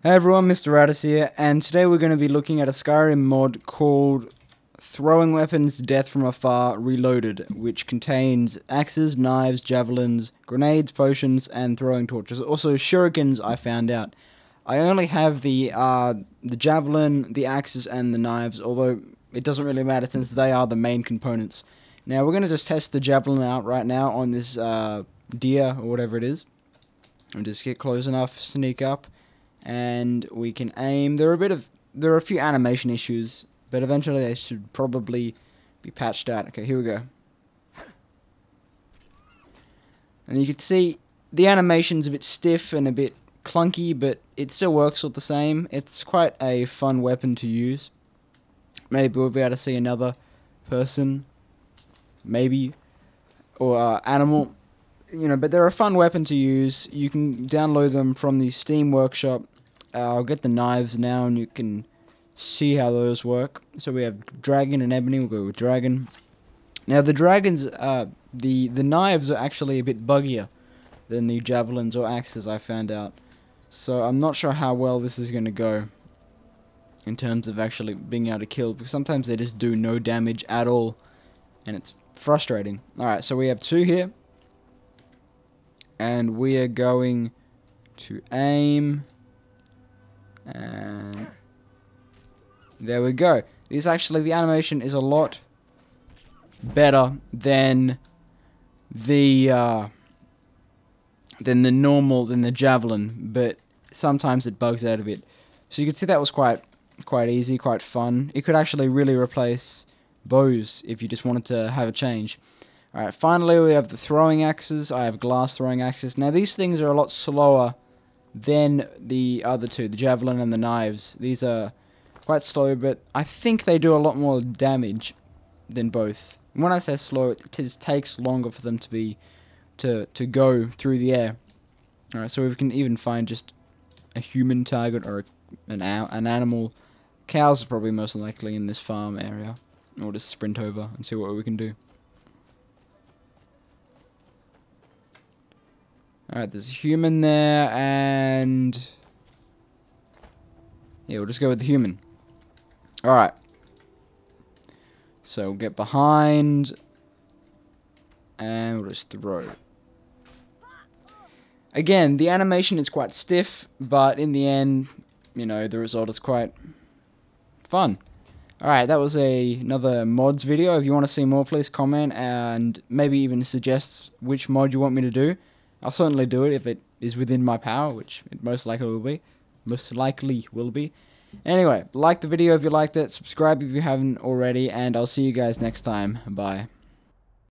Hey everyone, MrRadiss here, and today we're going to be looking at a Skyrim mod called Throwing Weapons Death from Afar Reloaded, which contains axes, knives, javelins, grenades, potions, and throwing torches. Also shurikens, I found out. I only have the javelin, the axes, and the knives, although it doesn't really matter since they are the main components. Now we're going to just test the javelin out right now on this deer, or whatever it is. And just get close enough, sneak up. And we can aim. There are a few animation issues, but eventually they should probably be patched out. Okay, here we go. And you can see the animation's a bit stiff and a bit clunky, but it still works all the same. It's quite a fun weapon to use. Maybe we'll be able to see another person, maybe, or animal. You know, but they're a fun weapon to use. You can download them from the Steam Workshop. I'll get the knives now, and you can see how those work. So we have dragon and ebony. We'll go with dragon. Now the dragons, the knives are actually a bit buggier than the javelins or axes, I found out. So I'm not sure how well this is going to go in terms of actually being able to kill, because sometimes they just do no damage at all, and it's frustrating. Alright, so we have two here. And we are going to aim, and there we go. This actually, the animation is a lot better than the javelin, but sometimes it bugs out a bit. So you can see that was quite easy, quite fun. It could actually really replace bows if you just wanted to have a change. Alright, finally we have the throwing axes. I have glass throwing axes. Now these things are a lot slower than the other two, the javelin and the knives. These are quite slow, but I think they do a lot more damage than both. And when I say slow, it just takes longer for them to go through the air. Alright, so we can even find just a human target or an animal. Cows are probably most likely in this farm area. Or just sprint over and see what we can do. Alright, there's a human there, and yeah, we'll just go with the human. Alright. So we'll get behind, and we'll just throw. Again, the animation is quite stiff, but in the end, you know, the result is quite fun. Alright, that was another mods video. If you want to see more, please comment, and maybe even suggest which mod you want me to do. I'll certainly do it if it is within my power, which it most likely will be. Anyway, like the video if you liked it, subscribe if you haven't already, and I'll see you guys next time. Bye.